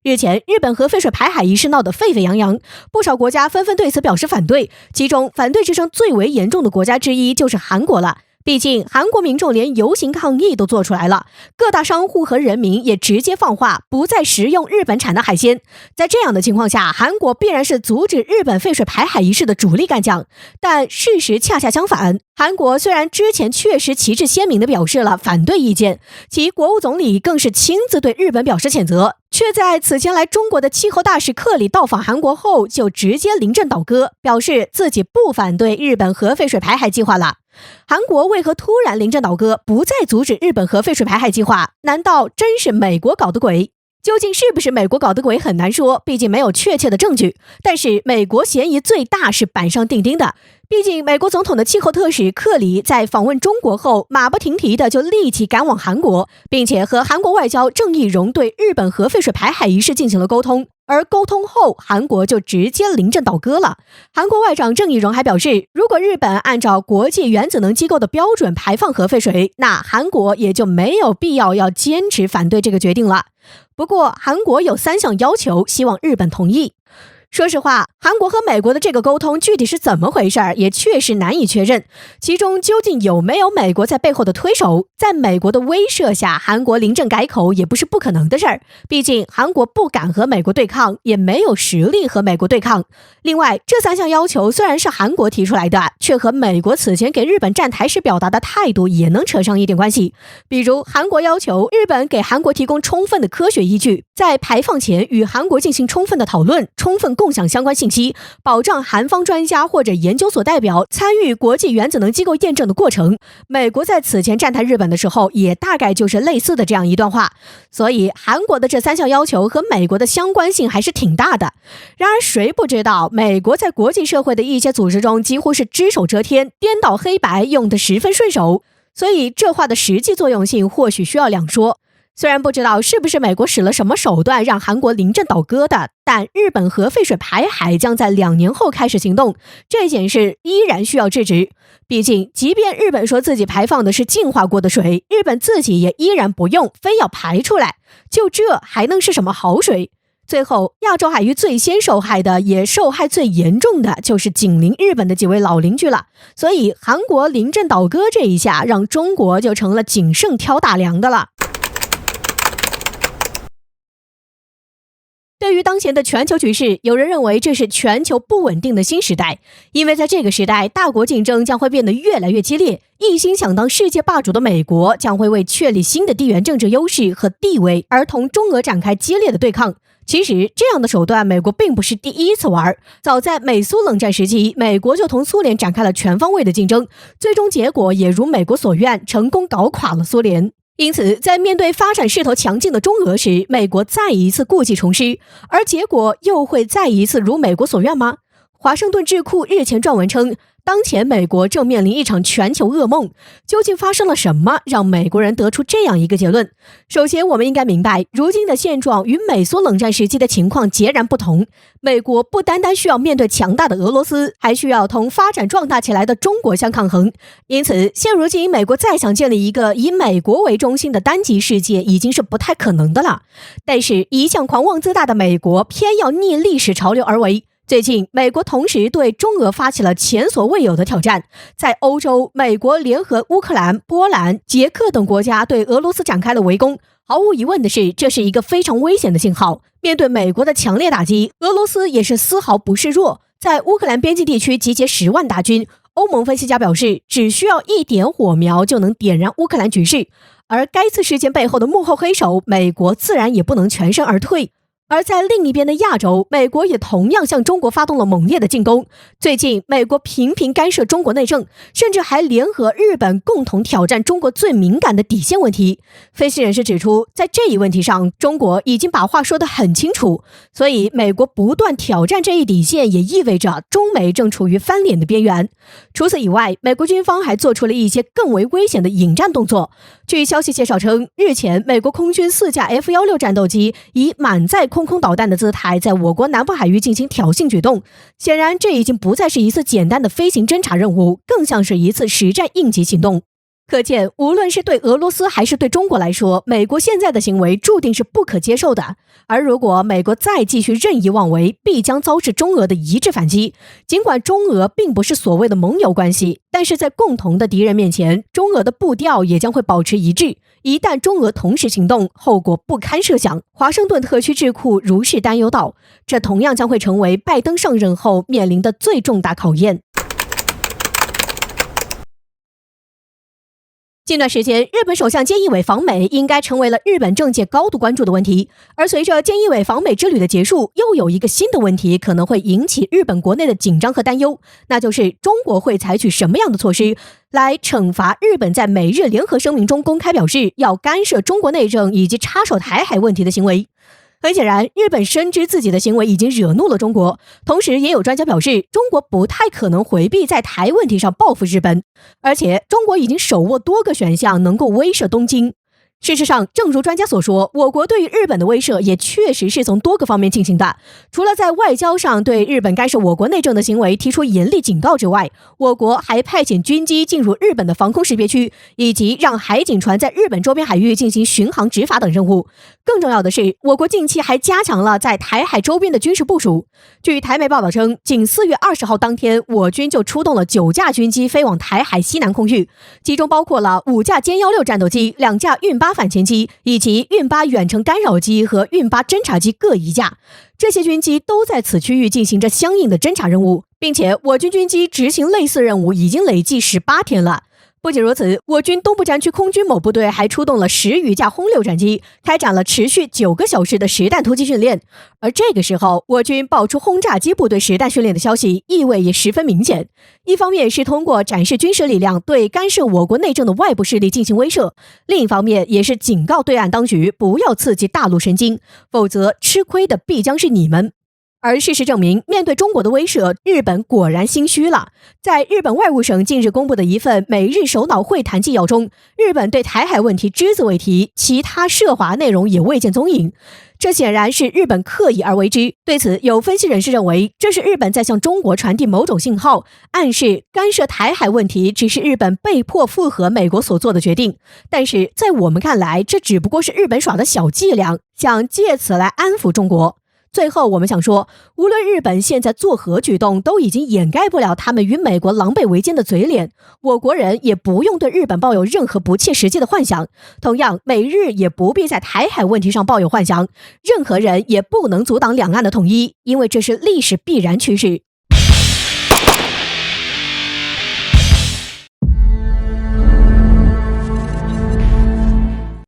日前，日本核废水排海一事闹得沸沸扬扬，不少国家纷纷对此表示反对，其中反对之声最为严重的国家之一就是韩国了。毕竟韩国民众连游行抗议都做出来了，各大商户和人民也直接放话不再食用日本产的海鲜。在这样的情况下，韩国必然是阻止日本废水排海一事的主力干将。但事实恰恰相反，韩国虽然之前确实旗帜鲜明地表示了反对意见，其国务总理更是亲自对日本表示谴责，却在此前来中国的气候大使克里到访韩国后就直接临阵倒戈，表示自己不反对日本核废水排海计划了。韩国为何突然临阵倒戈，不再阻止日本核废水排海计划？难道真是美国搞的鬼？究竟是不是美国搞的鬼很难说，毕竟没有确切的证据。但是美国嫌疑最大是板上钉钉的，毕竟美国总统的气候特使克里在访问中国后，马不停蹄的就立即赶往韩国，并且和韩国外交郑义溶对日本核废水排海一事进行了沟通。而沟通后，韩国就直接临阵倒戈了。韩国外长郑义溶还表示，如果日本按照国际原子能机构的标准排放核废水，那韩国也就没有必要坚持反对这个决定了。不过，韩国有3项要求，希望日本同意。说实话，韩国和美国的这个沟通具体是怎么回事也确实难以确认，其中究竟有没有美国在背后的推手？在美国的威慑下，韩国临阵改口也不是不可能的事儿，毕竟韩国不敢和美国对抗，也没有实力和美国对抗。另外，这3项要求虽然是韩国提出来的，却和美国此前给日本站台时表达的态度也能扯上一点关系。比如，韩国要求日本给韩国提供充分的科学依据，在排放前与韩国进行充分的讨论，充分共享相关信息，保障韩方专家或者研究所代表参与国际原子能机构验证的过程。美国在此前站台日本的时候，也大概就是类似的这样一段话。所以韩国的这3项要求和美国的相关性还是挺大的。然而谁不知道，美国在国际社会的一些组织中几乎是只手遮天，颠倒黑白用得十分顺手。所以这话的实际作用性或许需要两说。虽然不知道是不是美国使了什么手段让韩国临阵倒戈的，但日本核废水排海将在2年后开始行动，这件事依然需要制止。毕竟，即便日本说自己排放的是净化过的水，日本自己也依然不用，非要排出来，就这还能是什么好水？最后，亚洲海域最先受害的，也受害最严重的，就是紧邻日本的几位老邻居了。所以，韩国临阵倒戈这一下，让中国就成了仅剩挑大梁的了。对于当前的全球局势，有人认为这是全球不稳定的新时代，因为在这个时代，大国竞争将会变得越来越激烈，一心想当世界霸主的美国将会为确立新的地缘政治优势和地位而同中俄展开激烈的对抗。其实，这样的手段美国并不是第一次玩，早在美苏冷战时期，美国就同苏联展开了全方位的竞争，最终结果也如美国所愿，成功搞垮了苏联。因此，在面对发展势头强劲的中俄时，美国再一次故技重施，而结果又会再一次如美国所愿吗？华盛顿智库日前撰文称，当前美国正面临一场全球噩梦。究竟发生了什么，让美国人得出这样一个结论？首先，我们应该明白，如今的现状与美苏冷战时期的情况截然不同。美国不单单需要面对强大的俄罗斯，还需要同发展壮大起来的中国相抗衡。因此，现如今美国再想建立一个以美国为中心的单极世界，已经是不太可能的了。但是，一向狂妄自大的美国，偏要逆历史潮流而为。最近，美国同时对中俄发起了前所未有的挑战。在欧洲，美国联合乌克兰、波兰、捷克等国家对俄罗斯展开了围攻。毫无疑问的是，这是一个非常危险的信号。面对美国的强烈打击，俄罗斯也是丝毫不示弱，在乌克兰边境地区集结10万大军。欧盟分析家表示，只需要一点火苗就能点燃乌克兰局势。而该次事件背后的幕后黑手，美国自然也不能全身而退。而在另一边的亚洲，美国也同样向中国发动了猛烈的进攻。最近，美国频频干涉中国内政，甚至还联合日本共同挑战中国最敏感的底线问题。分析人士指出，在这一问题上，中国已经把话说得很清楚，所以美国不断挑战这一底线，也意味着中美正处于翻脸的边缘。除此以外，美国军方还做出了一些更为危险的引战动作。据消息介绍称，日前美国空军4架 F-16战斗机以满载空空导弹的姿态在我国南部海域进行挑衅举动，显然这已经不再是一次简单的飞行侦察任务，更像是一次实战应急行动。可见，无论是对俄罗斯还是对中国来说，美国现在的行为注定是不可接受的。而如果美国再继续任意妄为，必将遭致中俄的一致反击。尽管中俄并不是所谓的盟友关系，但是在共同的敌人面前，中俄的步调也将会保持一致。一旦中俄同时行动，后果不堪设想。华盛顿特区智库如是担忧道，这同样将会成为拜登上任后面临的最重大考验。近段时间，日本首相菅义伟访美应该成为了日本政界高度关注的问题。而随着菅义伟访美之旅的结束，又有一个新的问题可能会引起日本国内的紧张和担忧，那就是中国会采取什么样的措施来惩罚日本在美日联合声明中公开表示要干涉中国内政以及插手台海问题的行为。很显然，日本深知自己的行为已经惹怒了中国，同时也有专家表示，中国不太可能回避在台问题上报复日本，而且中国已经手握多个选项能够威慑东京。事实上，正如专家所说，我国对于日本的威慑也确实是从多个方面进行的。除了在外交上对日本干涉我国内政的行为提出严厉警告之外，我国还派遣军机进入日本的防空识别区，以及让海警船在日本周边海域进行巡航执法等任务。更重要的是，我国近期还加强了在台海周边的军事部署。据台媒报道称，仅4月20号当天，我军就出动了9架军机飞往台海西南空域，其中包括了5架歼16战斗机、2架运8反潜机，以及运8远程干扰机和运8侦察机各1架。这些军机都在此区域进行着相应的侦察任务，并且我军军机执行类似任务已经累计18天了。不仅如此，我军东部战区空军某部队还出动了10余架轰6战机，开展了持续9个小时的实弹突击训练。而这个时候，我军爆出轰炸机部队实弹训练的消息，意味也十分明显。一方面是通过展示军事力量对干涉我国内政的外部势力进行威慑，另一方面也是警告对岸当局不要刺激大陆神经，否则吃亏的必将是你们。而事实证明，面对中国的威慑，日本果然心虚了。在日本外务省近日公布的一份美日首脑会谈纪要中，日本对台海问题只字未提，其他涉华内容也未见踪影。这显然是日本刻意而为之。对此，有分析人士认为，这是日本在向中国传递某种信号，暗示干涉台海问题只是日本被迫附和美国所做的决定。但是在我们看来，这只不过是日本耍的小伎俩，想借此来安抚中国。最后我们想说，无论日本现在作何举动，都已经掩盖不了他们与美国狼狈为奸的嘴脸。我国人也不用对日本抱有任何不切实际的幻想，同样美日也不必在台海问题上抱有幻想。任何人也不能阻挡两岸的统一，因为这是历史必然趋势。